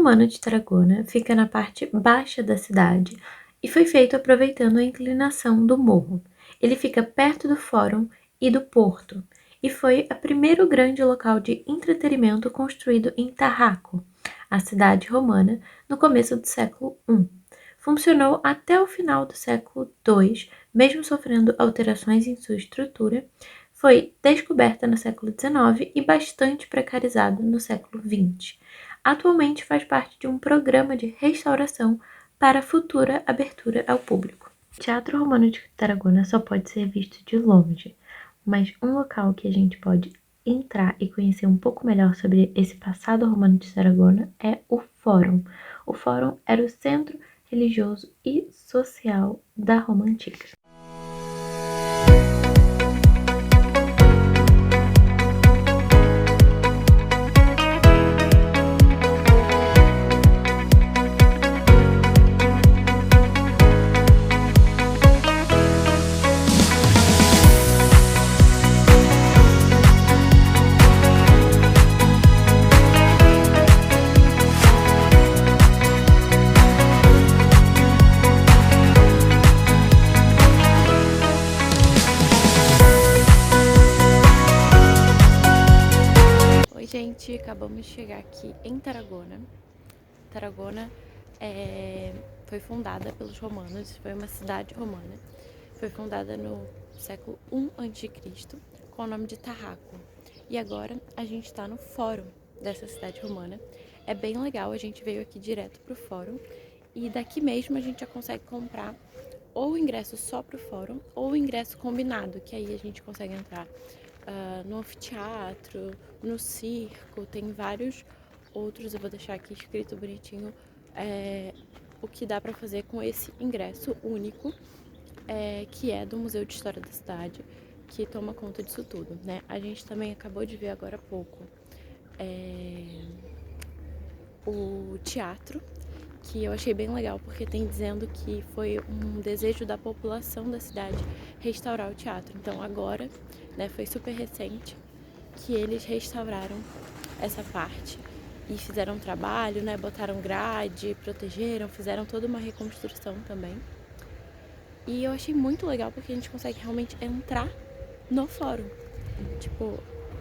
Romano de Tarragona fica na parte baixa da cidade e foi feito aproveitando a inclinação do morro. Ele fica perto do Fórum e do Porto e foi o primeiro grande local de entretenimento construído em Tarraco, a cidade romana, no começo do século I. Funcionou até o final do século II, mesmo sofrendo alterações em sua estrutura. Foi descoberta no século XIX e bastante precarizado no século XX. Atualmente faz parte de um programa de restauração para futura abertura ao público. O Teatro Romano de Tarragona só pode ser visto de longe, mas um local que a gente pode entrar e conhecer um pouco melhor sobre esse passado romano de Tarragona é o Fórum. O Fórum era o centro religioso e social da Roma Antiga. Gente, acabamos de chegar aqui em Tarragona. Tarragona foi fundada pelos romanos, foi uma cidade romana. Foi fundada no século I a.C., com o nome de Tarraco. E agora a gente está no fórum dessa cidade romana. É bem legal, a gente veio aqui direto pro fórum. E daqui mesmo a gente já consegue comprar ou o ingresso só pro fórum, ou o ingresso combinado, que aí a gente consegue entrar no anfiteatro, no circo, tem vários outros, eu vou deixar aqui escrito bonitinho o que dá para fazer com esse ingresso único, que é do Museu de História da Cidade, que toma conta disso tudo, né? A gente também acabou de ver agora há pouco o teatro, que eu achei bem legal, porque tem dizendo que foi um desejo da população da cidade restaurar o teatro. Então agora, né, foi super recente que eles restauraram essa parte e fizeram um trabalho, né, botaram grade, protegeram, fizeram toda uma reconstrução também. E eu achei muito legal porque a gente consegue realmente entrar no fórum. Tipo,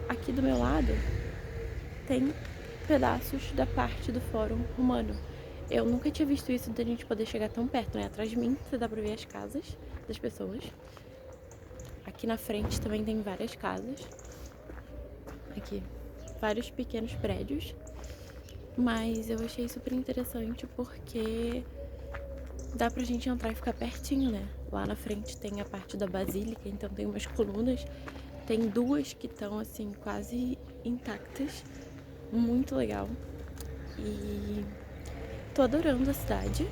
aqui do meu lado tem pedaços da parte do fórum romano. Eu nunca tinha visto isso de a gente poder chegar tão perto, né? Atrás de mim você dá pra ver as casas das pessoas. Aqui na frente também tem várias casas. Aqui, vários pequenos prédios. Mas eu achei super interessante porque dá pra gente entrar e ficar pertinho, né? Lá na frente tem a parte da basílica, então tem umas colunas. Tem duas que estão assim quase intactas. Muito legal. E tô adorando a cidade.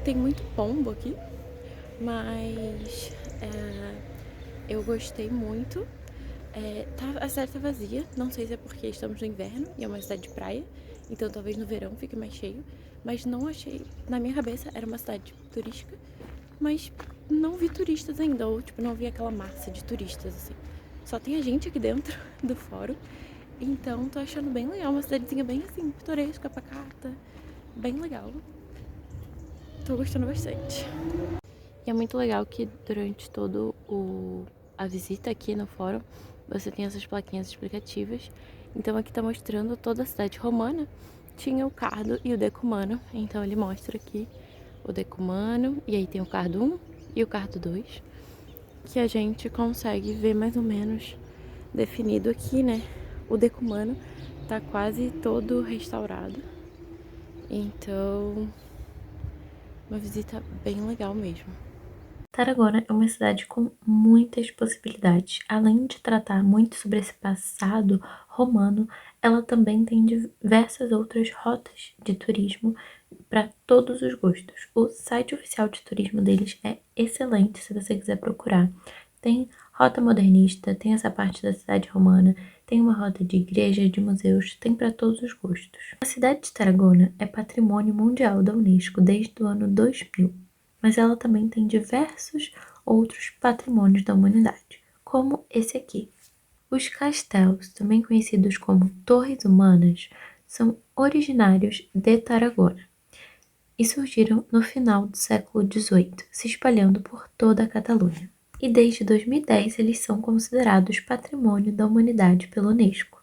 Tem muito pombo aqui, mas eu gostei muito. A cidade tá vazia, não sei se é porque estamos no inverno e é uma cidade de praia, então talvez no verão fique mais cheio, mas não achei, na minha cabeça era uma cidade turística, mas não vi turistas ainda, ou tipo, não vi aquela massa de turistas assim. Só tem a gente aqui dentro do fórum, então tô achando bem legal, uma cidadezinha bem assim, pitoresca, pacata, bem legal. Tô gostando bastante. E é muito legal que durante todo a visita aqui no fórum, você tem essas plaquinhas explicativas. Então aqui tá mostrando toda a cidade romana. Tinha o Cardo e o Decumano. Então ele mostra aqui o Decumano. E aí tem o Cardo 1 e o Cardo 2. Que a gente consegue ver mais ou menos definido aqui, né? O Decumano tá quase todo restaurado. Então, uma visita bem legal mesmo. Tarragona é uma cidade com muitas possibilidades. Além de tratar muito sobre esse passado romano, ela também tem diversas outras rotas de turismo para todos os gostos. O site oficial de turismo deles é excelente se você quiser procurar. Tem rota modernista, tem essa parte da cidade romana, tem uma rota de igrejas, de museus, tem para todos os gostos. A cidade de Tarragona é patrimônio mundial da Unesco desde o ano 2000. Mas ela também tem diversos outros patrimônios da humanidade, como esse aqui. Os castelos, também conhecidos como torres humanas, são originários de Tarragona e surgiram no final do século XVIII, se espalhando por toda a Catalunha. E desde 2010 eles são considerados Patrimônio da Humanidade pela Unesco.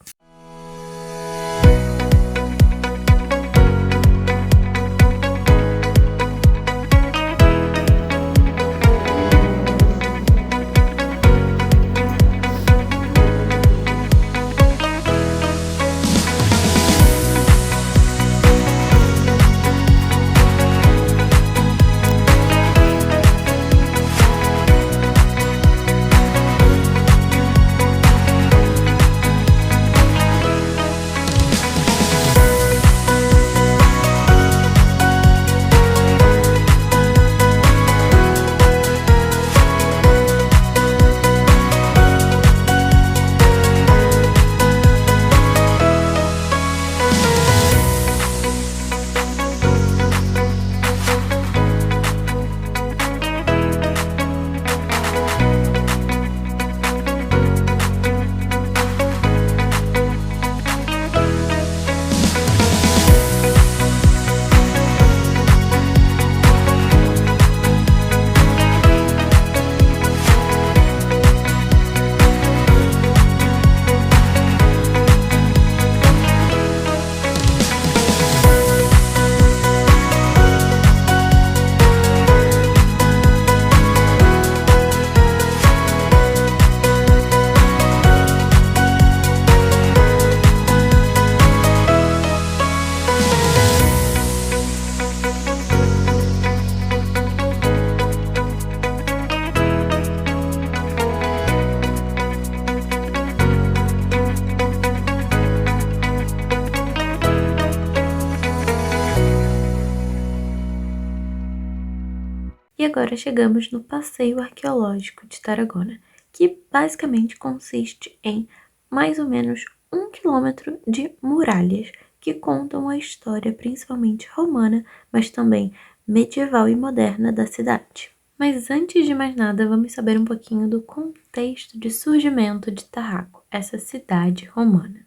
E agora chegamos no Passeio Arqueológico de Tarragona, que basicamente consiste em mais ou menos 1 quilômetro de muralhas que contam a história principalmente romana, mas também medieval e moderna da cidade. Mas antes de mais nada, vamos saber um pouquinho do contexto de surgimento de Tarraco, essa cidade romana.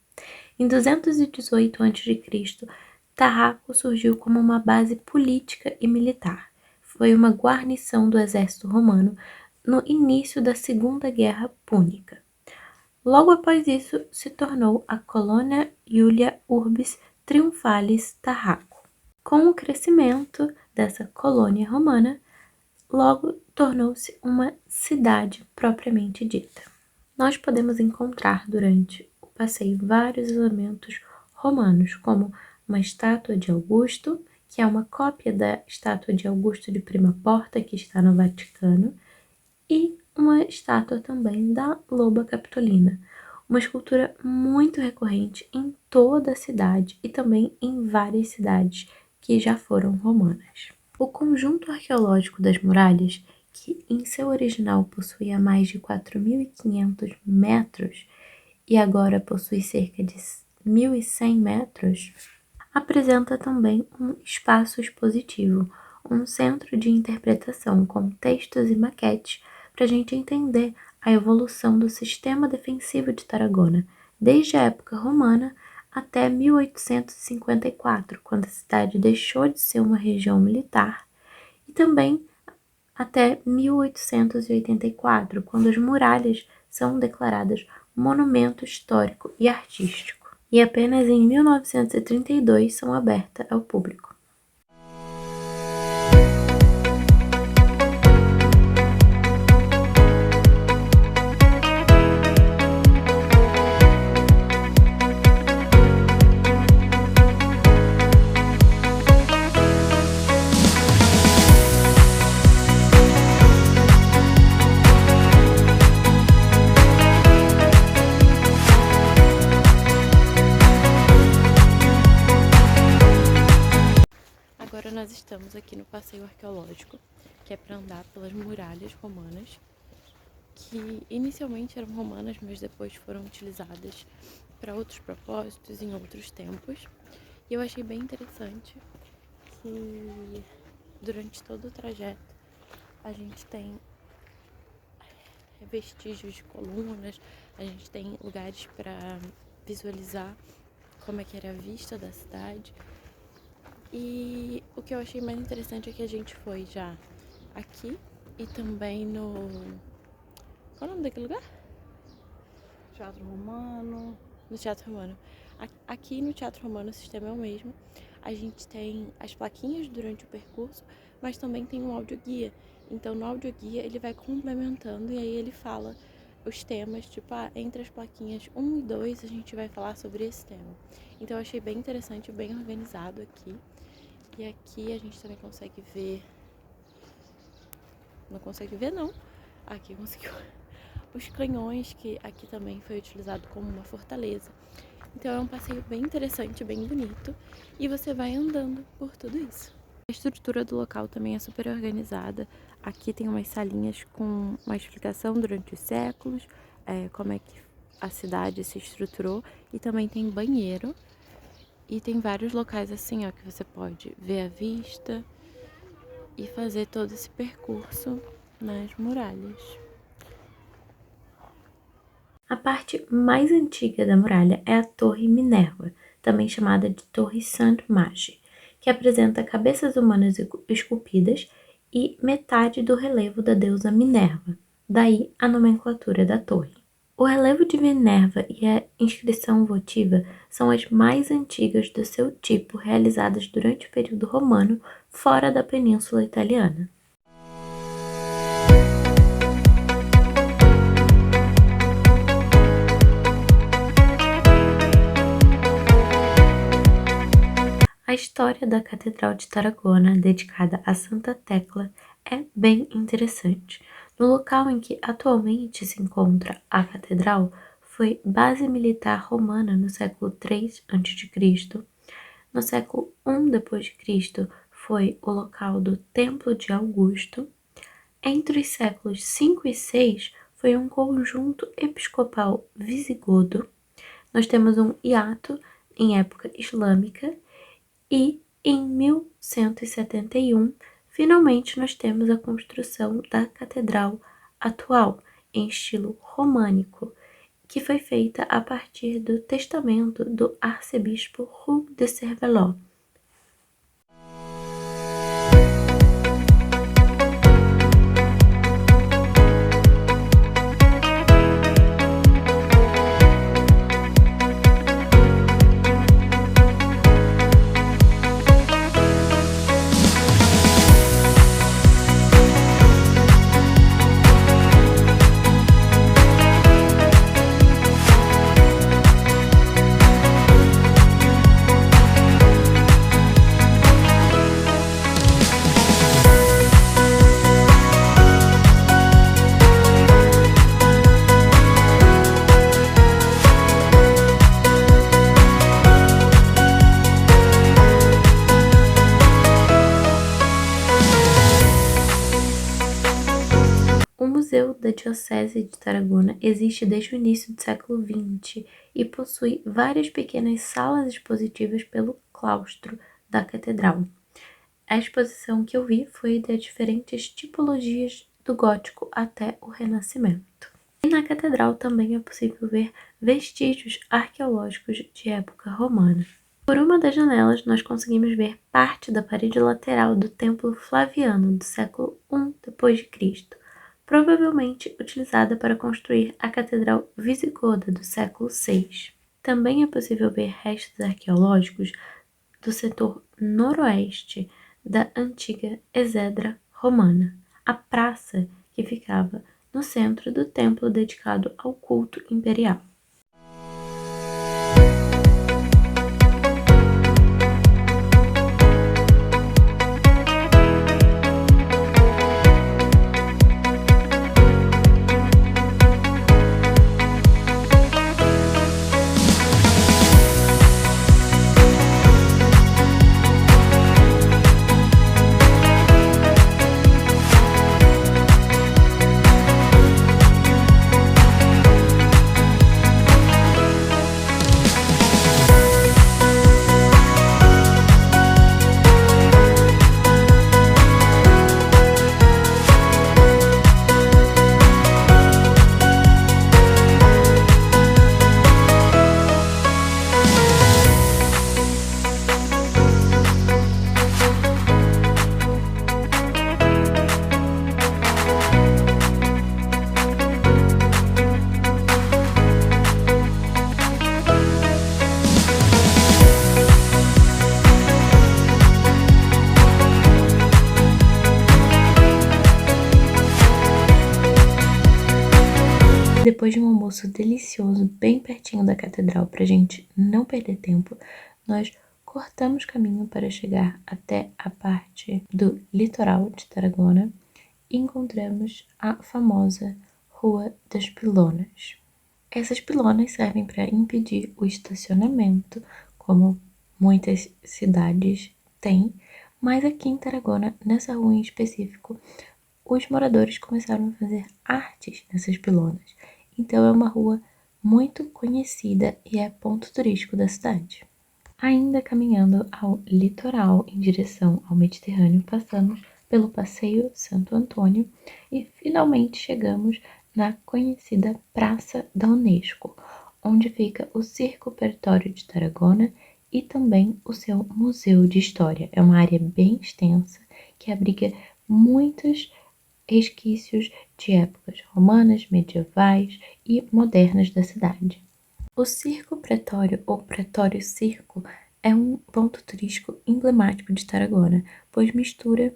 Em 218 a.C., Tarraco surgiu como uma base política e militar. Foi uma guarnição do exército romano no início da Segunda Guerra Púnica. Logo após isso, se tornou a Colonia Iulia Urbis Triumphalis Tarraco. Com o crescimento dessa colônia romana, logo tornou-se uma cidade propriamente dita. Nós podemos encontrar durante o passeio vários elementos romanos, como uma estátua de Augusto, que é uma cópia da estátua de Augusto de Prima Porta, que está no Vaticano, e uma estátua também da Loba Capitolina, uma escultura muito recorrente em toda a cidade e também em várias cidades que já foram romanas. O conjunto arqueológico das muralhas, que em seu original possuía mais de 4.500 metros e agora possui cerca de 1.100 metros, apresenta também um espaço expositivo, um centro de interpretação com textos e maquetes para a gente entender a evolução do sistema defensivo de Tarragona, desde a época romana até 1854, quando a cidade deixou de ser uma região militar, e também até 1884, quando as muralhas são declaradas monumento histórico e artístico, e apenas em 1932 são abertas ao público. Agora nós estamos aqui no passeio arqueológico, que é para andar pelas muralhas romanas, que inicialmente eram romanas, mas depois foram utilizadas para outros propósitos em outros tempos. E eu achei bem interessante que durante todo o trajeto a gente tem vestígios de colunas, a gente tem lugares para visualizar como é que era a vista da cidade. E o que eu achei mais interessante é que a gente foi já aqui e também no... Qual é o nome daquele lugar? Teatro Romano. No Teatro Romano. Aqui no Teatro Romano o sistema é o mesmo. A gente tem as plaquinhas durante o percurso, mas também tem um audioguia. Então no audioguia ele vai complementando e aí ele fala os temas, tipo, entre as plaquinhas 1 e 2 a gente vai falar sobre esse tema. Então eu achei bem interessante, bem organizado aqui. E aqui a gente também consegue ver... Não consegue ver, não. Aqui conseguiu. Os canhões, que aqui também foi utilizado como uma fortaleza. Então é um passeio bem interessante, bem bonito. E você vai andando por tudo isso. A estrutura do local também é super organizada. Aqui tem umas salinhas com uma explicação durante os séculos, como é que a cidade se estruturou. E também tem banheiro. E tem vários locais assim, ó, que você pode ver a vista e fazer todo esse percurso nas muralhas. A parte mais antiga da muralha é a Torre Minerva, também chamada de Torre Sainte-Marche, que apresenta cabeças humanas esculpidas e metade do relevo da deusa Minerva, daí a nomenclatura da torre. O relevo de Minerva e a inscrição votiva são as mais antigas do seu tipo realizadas durante o período romano fora da Península Italiana. A história da Catedral de Tarragona, dedicada a Santa Tecla, é bem interessante. No local em que atualmente se encontra a catedral, foi base militar romana no século III a.C. No século I d.C. foi o local do Templo de Augusto. Entre os séculos V e VI foi um conjunto episcopal visigodo. Nós temos um hiato em época islâmica. E, em 1171, finalmente nós temos a construção da catedral atual, em estilo românico, que foi feita a partir do testamento do arcebispo Hugh de Cervelot. O Museu da Diocese de Tarragona existe desde o início do século XX e possui várias pequenas salas expositivas pelo claustro da catedral. A exposição que eu vi foi de diferentes tipologias do gótico até o Renascimento. E na catedral também é possível ver vestígios arqueológicos de época romana. Por uma das janelas, nós conseguimos ver parte da parede lateral do Templo Flaviano do século I d.C., provavelmente utilizada para construir a Catedral Visigoda do século VI. Também é possível ver restos arqueológicos do setor noroeste da antiga Exedra romana, a praça que ficava no centro do templo dedicado ao culto imperial. depois de um almoço delicioso bem pertinho da catedral para a gente não perder tempo, nós cortamos caminho para chegar até a parte do litoral de Tarragona e encontramos a famosa Rua das Pilonas. Essas pilonas servem para impedir o estacionamento, como muitas cidades têm, mas aqui em Tarragona, nessa rua em específico, os moradores começaram a fazer artes nessas pilonas. Então é uma rua muito conhecida e é ponto turístico da cidade. Ainda caminhando ao litoral em direção ao Mediterrâneo, passamos pelo Passeio Santo Antônio e finalmente chegamos na conhecida Praça da Unesco, onde fica o Circo Pretório de Tarragona e também o seu Museu de História. É uma área bem extensa que abriga muitos resquícios de épocas romanas, medievais e modernas da cidade. O Circo Pretório, ou Pretório Circo, é um ponto turístico emblemático de Tarragona, pois mistura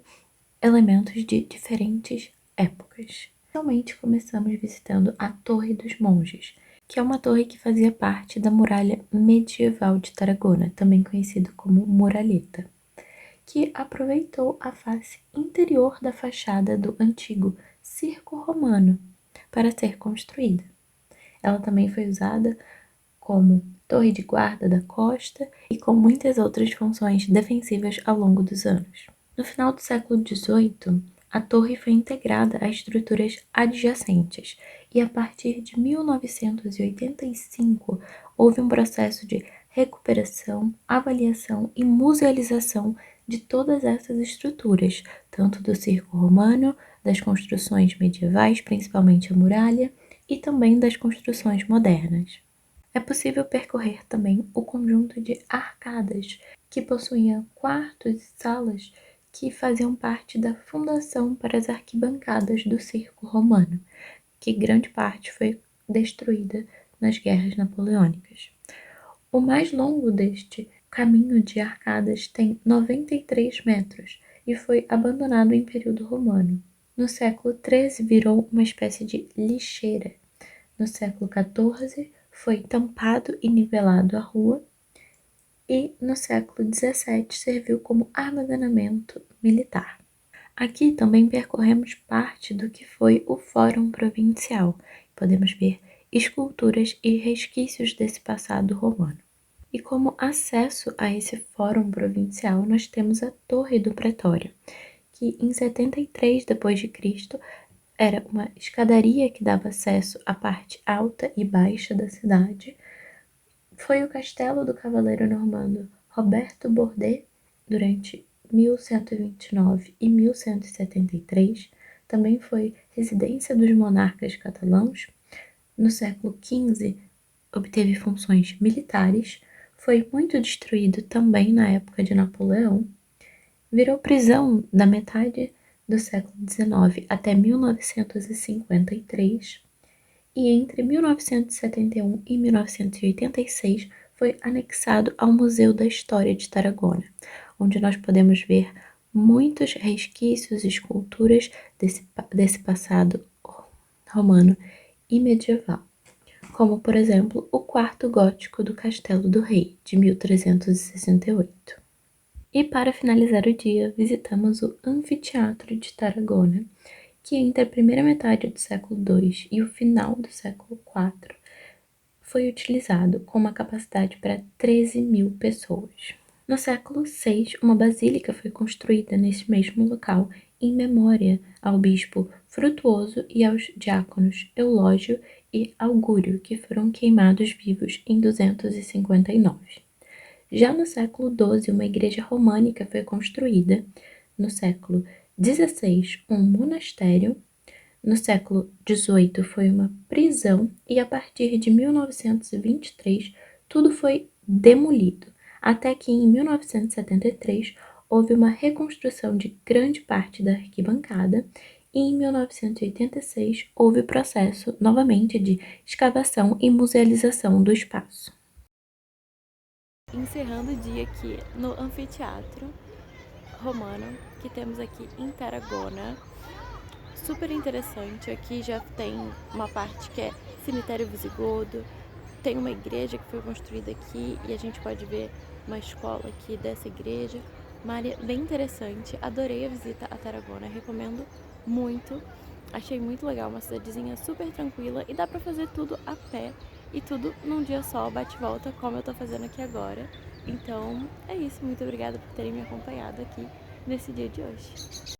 elementos de diferentes épocas. Inicialmente começamos visitando a Torre dos Monges, que é uma torre que fazia parte da muralha medieval de Tarragona, também conhecida como Muralheta, que aproveitou a face interior da fachada do antigo Circo Romano para ser construída. Ela também foi usada como torre de guarda da costa e com muitas outras funções defensivas ao longo dos anos. No final do século XVIII, a torre foi integrada a estruturas adjacentes e a partir de 1985 houve um processo de recuperação, avaliação e musealização de todas essas estruturas, tanto do circo romano, das construções medievais, principalmente a muralha, e também das construções modernas. É possível percorrer também o conjunto de arcadas, que possuía quartos e salas que faziam parte da fundação para as arquibancadas do circo romano, que grande parte foi destruída nas guerras napoleônicas. O mais longo deste caminho de arcadas tem 93 metros e foi abandonado em período romano. No século XIII virou uma espécie de lixeira. No século XIV foi tampado e nivelado a rua e no século XVII serviu como armazenamento militar. Aqui também percorremos parte do que foi o Fórum Provincial. Podemos ver esculturas e resquícios desse passado romano. E como acesso a esse Fórum Provincial, nós temos a Torre do Pretório, que em 73 d.C. era uma escadaria que dava acesso à parte alta e baixa da cidade. Foi o castelo do cavaleiro normando Roberto Bordet durante 1129 e 1173. Também foi residência dos monarcas catalãos. No século XV, obteve funções militares. Foi muito destruído também na época de Napoleão. Virou prisão da metade do século XIX até 1953. E entre 1971 e 1986 foi anexado ao Museu da História de Tarragona, onde nós podemos ver muitos resquícios e esculturas desse passado romano e medieval, como, por exemplo, o quarto gótico do Castelo do Rei, de 1368. E para finalizar o dia, visitamos o Anfiteatro de Tarragona, que entre a primeira metade do século II e o final do século IV foi utilizado com uma capacidade para 13.000 pessoas. No século VI, uma basílica foi construída nesse mesmo local em memória ao bispo Frutuoso e aos diáconos Eulógio e Augúrio, que foram queimados vivos em 259. Já no século XII, uma igreja românica foi construída. No século XVI, um monastério. No século XVIII, foi uma prisão. E a partir de 1923, tudo foi demolido. Até que em 1973, houve uma reconstrução de grande parte da arquibancada. E em 1986, houve processo novamente de escavação e musealização do espaço. Encerrando o dia aqui no Anfiteatro Romano, que temos aqui em Tarragona. super interessante. Aqui já tem uma parte que é cemitério visigodo, tem uma igreja que foi construída aqui e a gente pode ver uma escola aqui dessa igreja. Uma área bem interessante, adorei a visita a Tarragona, recomendo muito. Achei muito legal, uma cidadezinha super tranquila e dá pra fazer tudo a pé e tudo num dia só, bate e volta, como eu tô fazendo aqui agora. Então é isso, muito obrigada por terem me acompanhado aqui nesse dia de hoje.